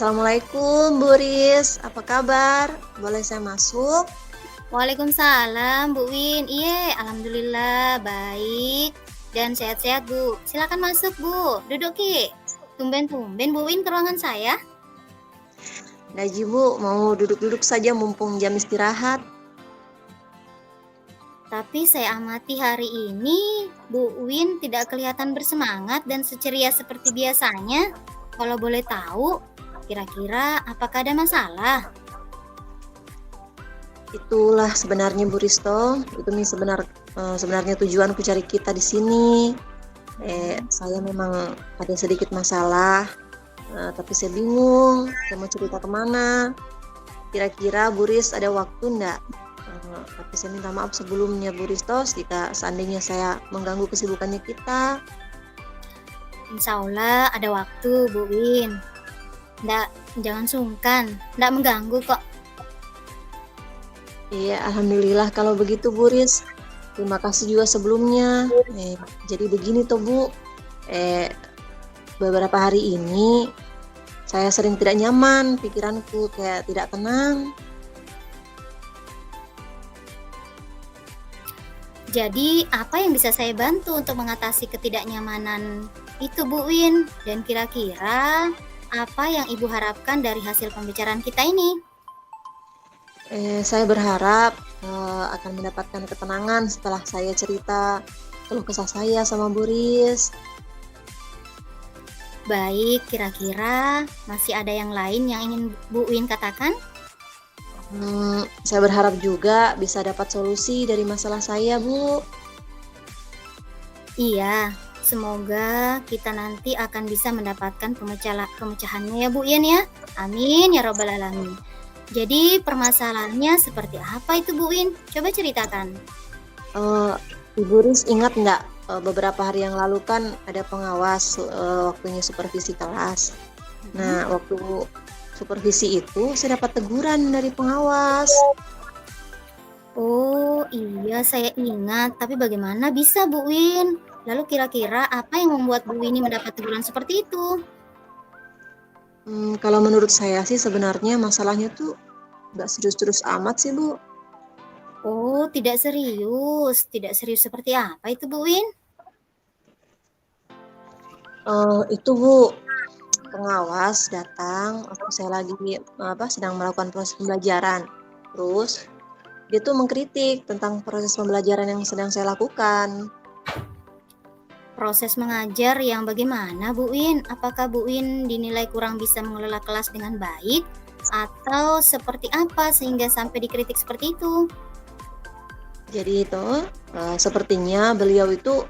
Assalamualaikum Bu Riz, apa kabar? Boleh saya masuk? Waalaikumsalam, Bu Win. Iya, alhamdulillah baik dan sehat-sehat, Bu. Silakan masuk, Bu. Duduk, Ki. Tumben-tumben Bu Win ke ruangan saya. Daji Bu, mau duduk-duduk saja mumpung jam istirahat. Tapi saya amati hari ini Bu Win tidak kelihatan bersemangat dan seceria seperti biasanya. Kalau boleh tahu, kira-kira apakah ada masalah? Itulah sebenarnya Bu Risto, itu nih sebenarnya tujuanku cari kita di sini. Saya memang ada sedikit masalah, tapi saya bingung, saya mau cerita kemana. Kira-kira Bu Riz ada waktu enggak? Tapi saya minta maaf sebelumnya Bu Ristos jika seandainya saya mengganggu kesibukannya kita. Insya Allah ada waktu, Bu Win. Jangan sungkan, nggak mengganggu kok. Iya, alhamdulillah kalau begitu Bu Riz. Terima kasih juga sebelumnya. Jadi begini toh Bu, beberapa hari ini saya sering tidak nyaman, pikiranku kayak tidak tenang. Jadi, apa yang bisa saya bantu untuk mengatasi ketidaknyamanan itu, Bu Win? Dan kira-kira apa yang Ibu harapkan dari hasil pembicaraan kita ini? Saya berharap akan mendapatkan ketenangan setelah saya cerita keluh kesah saya sama Bu Riz. Baik, kira-kira masih ada yang lain yang ingin Bu Win katakan? Saya berharap juga bisa dapat solusi dari masalah saya, Bu. Iya, semoga kita nanti akan bisa mendapatkan pemecahannya ya Bu Win ya. Amin ya robbal alamin. Jadi permasalahannya seperti apa itu Bu Win? Coba ceritakan. Ibu Riz ingat nggak beberapa hari yang lalu kan ada pengawas waktunya supervisi kelas. Nah, waktu supervisi itu saya dapat teguran dari pengawas. Oh iya, saya ingat. Tapi bagaimana bisa Bu Win? Lalu kira-kira apa yang membuat Bu Win mendapat teguran seperti itu? Kalau menurut saya sih sebenarnya masalahnya tuh nggak serius-serius amat sih Bu. Oh, tidak serius. Tidak serius seperti apa itu Bu Win? Itu Bu, pengawas datang waktu saya lagi sedang melakukan proses pembelajaran. Terus dia tuh mengkritik tentang proses pembelajaran yang sedang saya lakukan. Proses mengajar yang bagaimana Bu Win? Apakah Bu Win dinilai kurang bisa mengelola kelas dengan baik? Atau seperti apa sehingga sampai dikritik seperti itu? Jadi itu sepertinya beliau itu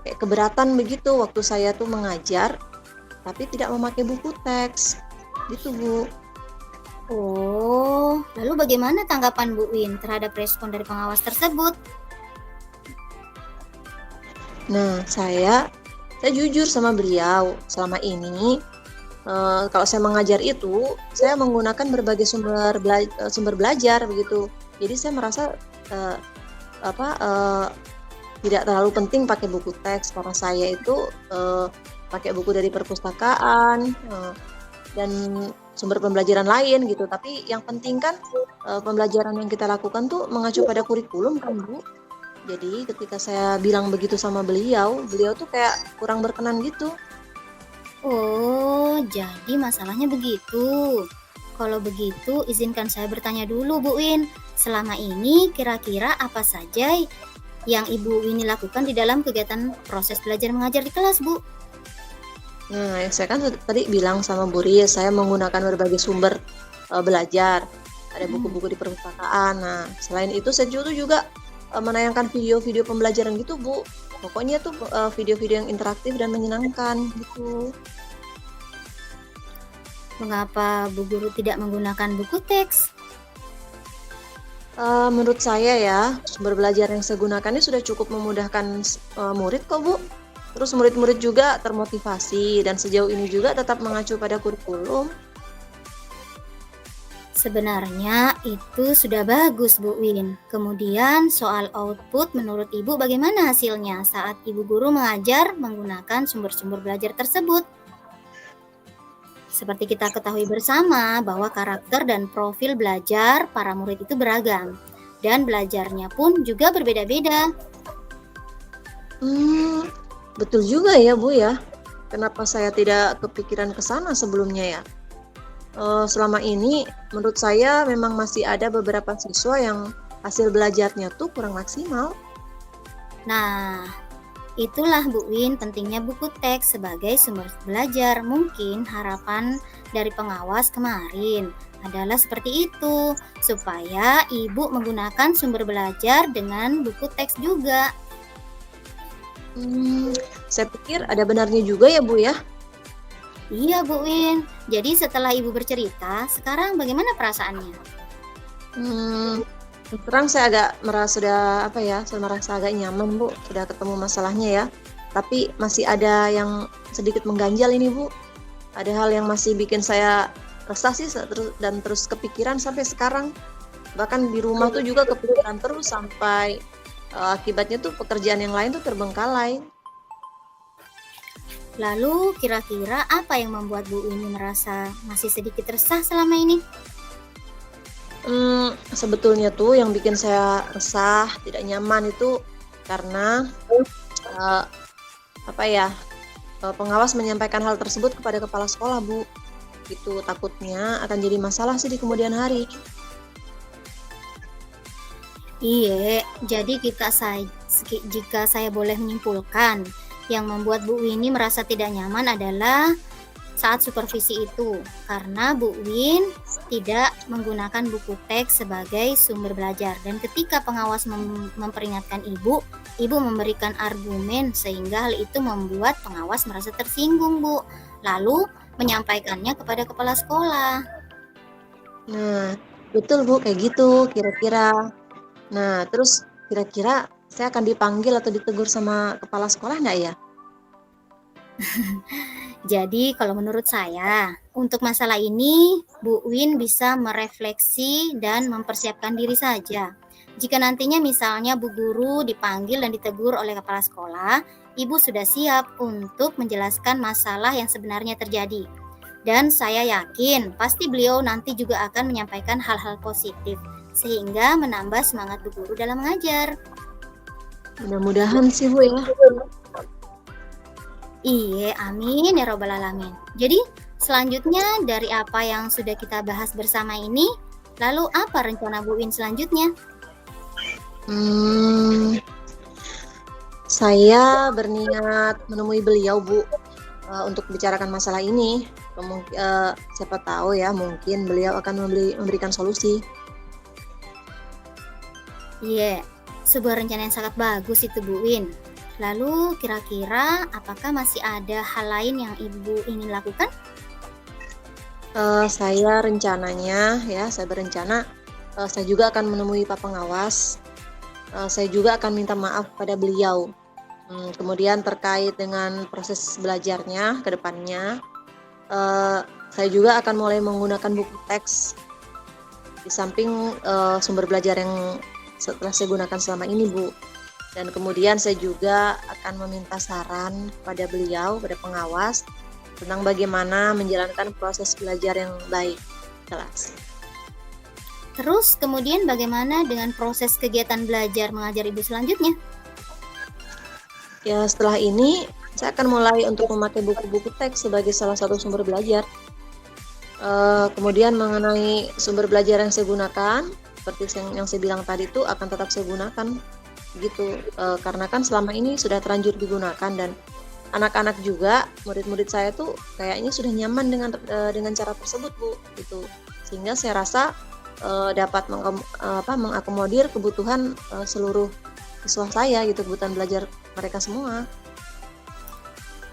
kayak keberatan begitu waktu saya tuh mengajar tapi tidak memakai buku teks gitu Bu. Oh, lalu bagaimana tanggapan Bu Win terhadap respon dari pengawas tersebut? Nah, saya jujur sama beliau. Selama ini kalau saya mengajar itu saya menggunakan berbagai sumber belajar begitu. Jadi saya merasa tidak terlalu penting pakai buku teks karena saya itu pakai buku dari perpustakaan dan sumber pembelajaran lain gitu. Tapi yang penting kan pembelajaran yang kita lakukan tuh mengacu pada kurikulum kan Bu. Jadi ketika saya bilang begitu sama beliau tuh kayak kurang berkenan gitu. Oh, jadi masalahnya begitu. Kalau begitu, izinkan saya bertanya dulu Bu Win. Selama ini kira-kira apa saja yang Ibu Wini lakukan di dalam kegiatan proses belajar mengajar di kelas, Bu? Nah, saya kan tadi bilang sama Bu Riz, saya menggunakan berbagai sumber belajar. Ada buku-buku di perpustakaan. Nah, selain itu saya juga menayangkan video-video pembelajaran gitu Bu. Pokoknya tuh video-video yang interaktif dan menyenangkan gitu. Mengapa Bu Guru tidak menggunakan buku teks? Menurut saya ya, sumber belajar yang saya gunakan ini sudah cukup memudahkan murid kok Bu. Terus murid-murid juga termotivasi dan sejauh ini juga tetap mengacu pada kurikulum. Sebenarnya itu sudah bagus Bu Win. Kemudian soal output menurut Ibu bagaimana hasilnya saat Ibu Guru mengajar menggunakan sumber-sumber belajar tersebut? Seperti kita ketahui bersama bahwa karakter dan profil belajar para murid itu beragam dan belajarnya pun juga berbeda-beda. Betul juga ya Bu ya. Kenapa saya tidak kepikiran ke sana sebelumnya ya? Selama ini menurut saya memang masih ada beberapa siswa yang hasil belajarnya tuh kurang maksimal. Nah, itulah Bu Win pentingnya buku teks sebagai sumber belajar. Mungkin harapan dari pengawas kemarin adalah seperti itu, supaya Ibu menggunakan sumber belajar dengan buku teks juga. Saya pikir ada benarnya juga ya Bu ya. Iya Bu Win, jadi setelah Ibu bercerita, sekarang bagaimana perasaannya? Terang saya saya merasa agak nyaman Bu, sudah ketemu masalahnya ya. Tapi masih ada yang sedikit mengganjal ini Bu. Ada hal yang masih bikin saya resah sih dan terus kepikiran sampai sekarang. Bahkan di rumah tuh juga kepikiran terus sampai akibatnya tuh pekerjaan yang lain tuh terbengkalai. Lalu kira-kira apa yang membuat Bu Win merasa masih sedikit resah selama ini? Sebetulnya tuh yang bikin saya resah, tidak nyaman itu karena pengawas menyampaikan hal tersebut kepada kepala sekolah Bu. Itu takutnya akan jadi masalah sih di kemudian hari. Iya, jadi jika saya boleh menyimpulkan, yang membuat Bu Winnie merasa tidak nyaman adalah saat supervisi itu, karena Bu Win tidak menggunakan buku teks sebagai sumber belajar. Dan ketika pengawas memperingatkan Ibu memberikan argumen sehingga hal itu membuat pengawas merasa tersinggung Bu, lalu menyampaikannya kepada kepala sekolah. Nah, betul Bu, kayak gitu kira-kira. Nah, terus kira-kira saya akan dipanggil atau ditegur sama kepala sekolah nggak ya? Jadi kalau menurut saya, untuk masalah ini Bu Win bisa merefleksi dan mempersiapkan diri saja. Jika nantinya misalnya Bu Guru dipanggil dan ditegur oleh kepala sekolah, Ibu sudah siap untuk menjelaskan masalah yang sebenarnya terjadi. Dan saya yakin pasti beliau nanti juga akan menyampaikan hal-hal positif, sehingga menambah semangat Bu Guru dalam mengajar. Mudah-mudahan sih Bu ya. Iya, amin ya robbal alamin. Jadi selanjutnya dari apa yang sudah kita bahas bersama ini, lalu apa rencana Bu Win selanjutnya? Saya berniat menemui beliau Bu untuk bicarakan masalah ini. Siapa tahu ya, mungkin beliau akan memberikan solusi. Iya, sebuah rencana yang sangat bagus itu Bu Win. Lalu kira-kira apakah masih ada hal lain yang Ibu ingin lakukan? Saya berencana saya juga akan menemui Pak Pengawas. Saya juga akan minta maaf pada beliau. Kemudian terkait dengan proses belajarnya ke depannya, saya juga akan mulai menggunakan buku teks di samping sumber belajar yang setelah saya gunakan selama ini Bu. Dan kemudian saya juga akan meminta saran pada beliau, pada pengawas, tentang bagaimana menjalankan proses belajar yang baik, jelas. Terus kemudian bagaimana dengan proses kegiatan belajar mengajar Ibu selanjutnya? Ya, setelah ini saya akan mulai untuk memakai buku-buku teks sebagai salah satu sumber belajar. Kemudian mengenai sumber belajar yang saya gunakan, seperti yang saya bilang tadi itu akan tetap saya gunakan. Gitu, karena kan selama ini sudah terlanjur digunakan dan anak-anak juga, murid-murid saya tuh kayaknya sudah nyaman dengan cara tersebut Bu, gitu. Sehingga saya rasa dapat mengakomodir kebutuhan seluruh siswa saya gitu, kebutuhan belajar mereka semua.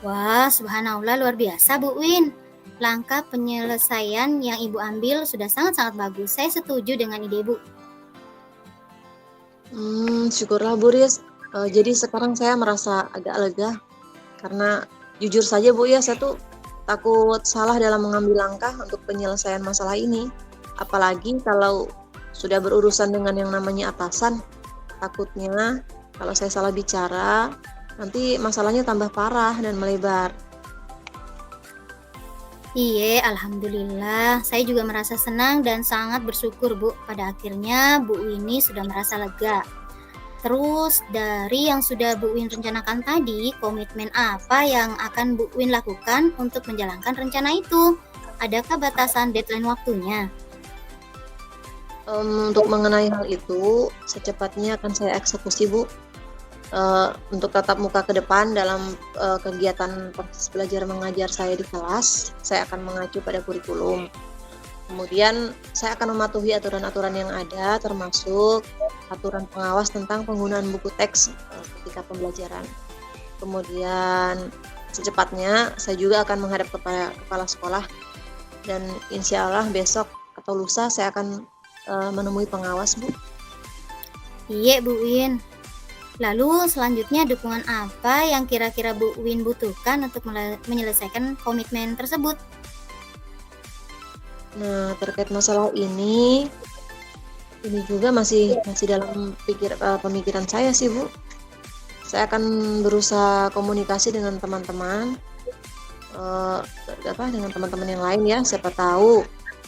Wah, subhanallah, luar biasa Bu Win. Langkah penyelesaian yang Ibu ambil sudah sangat-sangat bagus. Saya setuju dengan ide Ibu. Syukurlah Bu Riz. Jadi sekarang saya merasa agak lega karena jujur saja Bu ya, saya tuh takut salah dalam mengambil langkah untuk penyelesaian masalah ini. Apalagi kalau sudah berurusan dengan yang namanya atasan, takutnya kalau saya salah bicara nanti masalahnya tambah parah dan melebar. Iya, alhamdulillah. Saya juga merasa senang dan sangat bersyukur, Bu. Pada akhirnya Bu Winnie sudah merasa lega. Terus dari yang sudah Bu Win rencanakan tadi, komitmen apa yang akan Bu Win lakukan untuk menjalankan rencana itu? Adakah batasan deadline waktunya? Untuk mengenai hal itu, secepatnya akan saya eksekusi, Bu. Untuk tatap muka ke depan dalam kegiatan proses belajar mengajar saya di kelas, saya akan mengacu pada kurikulum. Kemudian saya akan mematuhi aturan-aturan yang ada, termasuk aturan pengawas tentang penggunaan buku teks ketika pembelajaran. Kemudian secepatnya saya juga akan menghadap kepada kepala sekolah dan insya Allah besok atau lusa saya akan menemui pengawas, Bu. Iya, Bu Win. Lalu selanjutnya dukungan apa yang kira-kira Bu Win butuhkan untuk menyelesaikan komitmen tersebut? Nah, terkait masalah ini juga masih dalam pemikiran saya sih, Bu. Saya akan berusaha komunikasi dengan teman-teman, dengan teman-teman yang lain ya. Siapa tahu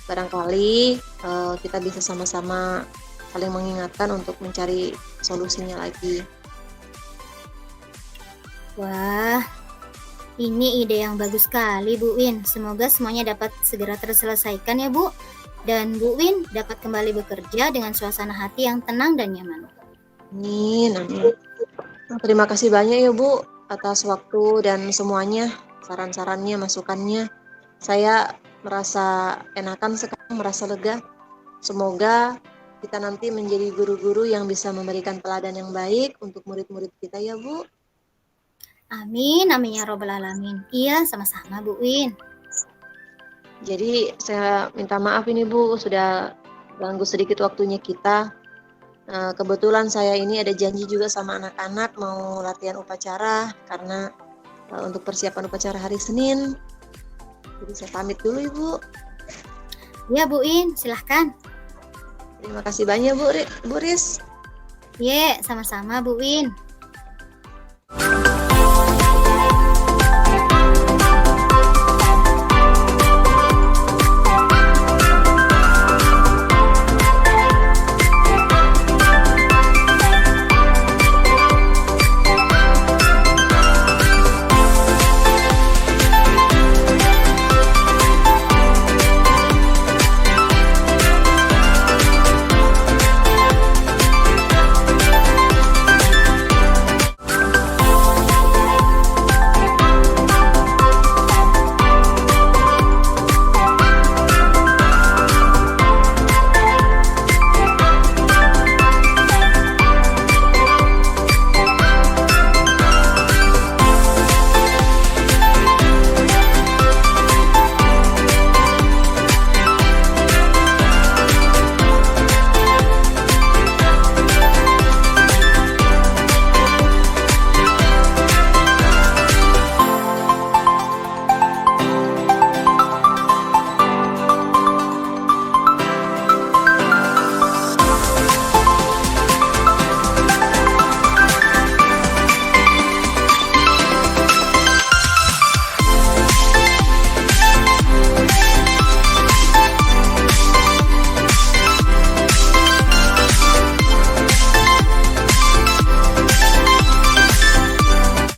barangkali kita bisa sama-sama saling mengingatkan untuk mencari solusinya lagi. Wah, ini ide yang bagus sekali, Bu Win. Semoga semuanya dapat segera terselesaikan ya, Bu. Dan Bu Win dapat kembali bekerja dengan suasana hati yang tenang dan nyaman. Amin, amin. Nah, terima kasih banyak ya, Bu, atas waktu dan semuanya, saran-sarannya, masukannya. Saya merasa enakan sekarang, merasa lega. Semoga kita nanti menjadi guru-guru yang bisa memberikan teladan yang baik untuk murid-murid kita ya, Bu. Amin, amin ya robbal alamin. Iya, sama-sama Bu Win. Jadi saya minta maaf ini Bu, sudah ganggu sedikit waktunya kita. Kebetulan saya ini ada janji juga sama anak-anak mau latihan upacara karena untuk persiapan upacara hari Senin. Jadi saya pamit dulu Ibu. Iya Bu Win, silahkan. Terima kasih banyak Bu Riz. Iya, sama-sama Bu Win.